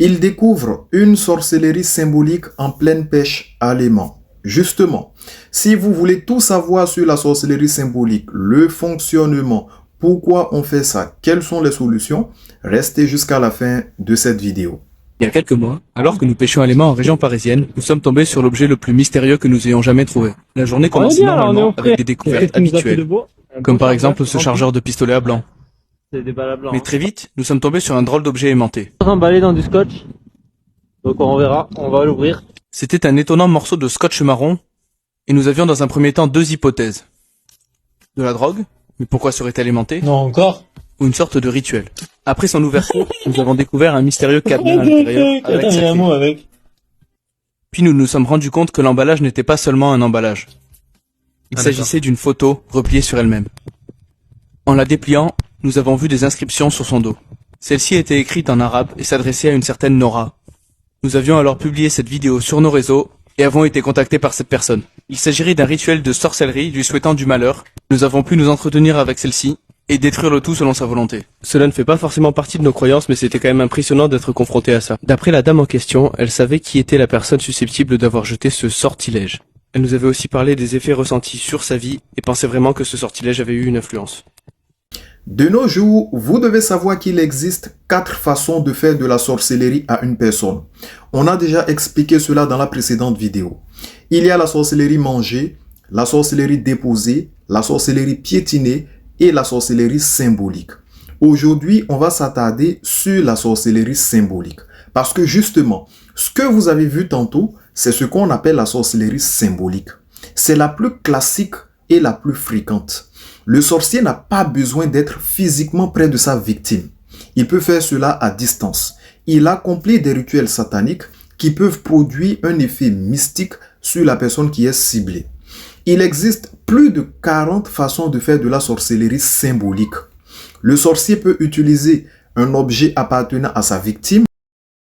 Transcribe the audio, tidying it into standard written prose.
Il découvre une sorcellerie symbolique en pleine pêche à Léman. Justement, si vous voulez tout savoir sur la sorcellerie symbolique, le fonctionnement, pourquoi on fait ça, quelles sont les solutions, restez jusqu'à la fin de cette vidéo. Il y a quelques mois, alors que nous pêchions à Léman en région parisienne, nous sommes tombés sur l'objet le plus mystérieux que nous ayons jamais trouvé. La journée commençait normalement avec des découvertes habituelles, comme par exemple ce chargeur de pistolet à blanc. Mais très vite, nous sommes tombés sur un drôle d'objet aimanté. Emballé dans du scotch. Donc on verra, on va l'ouvrir. C'était un étonnant morceau de scotch marron, et nous avions dans un premier temps deux hypothèses. De la drogue, mais pourquoi serait-elle aimantée? Non, encore. Ou une sorte de rituel. Après son ouverture, nous avons découvert un mystérieux cadenas à l'intérieur avec sa clé. Puis nous nous sommes rendus compte que l'emballage n'était pas seulement un emballage. Il s'agissait d'une photo repliée sur elle-même. En la dépliant, nous avons vu des inscriptions sur son dos. Celle-ci était écrite en arabe et s'adressait à une certaine Nora. Nous avions alors publié cette vidéo sur nos réseaux et avons été contactés par cette personne. Il s'agirait d'un rituel de sorcellerie lui souhaitant du malheur. Nous avons pu nous entretenir avec celle-ci et détruire le tout selon sa volonté. Cela ne fait pas forcément partie de nos croyances, mais c'était quand même impressionnant d'être confronté à ça. D'après la dame en question, elle savait qui était la personne susceptible d'avoir jeté ce sortilège. Elle nous avait aussi parlé des effets ressentis sur sa vie et pensait vraiment que ce sortilège avait eu une influence. De nos jours, vous devez savoir qu'il existe 4 façons de faire de la sorcellerie à une personne. On a déjà expliqué cela dans la précédente vidéo. Il y a la sorcellerie mangée, la sorcellerie déposée, la sorcellerie piétinée et la sorcellerie symbolique. Aujourd'hui, on va s'attarder sur la sorcellerie symbolique. Parce que justement, ce que vous avez vu tantôt, c'est ce qu'on appelle la sorcellerie symbolique. C'est la plus classique et la plus fréquente. Le sorcier n'a pas besoin d'être physiquement près de sa victime. Il peut faire cela à distance. Il accomplit des rituels sataniques qui peuvent produire un effet mystique sur la personne qui est ciblée. Il existe plus de 40 façons de faire de la sorcellerie symbolique. Le sorcier peut utiliser un objet appartenant à sa victime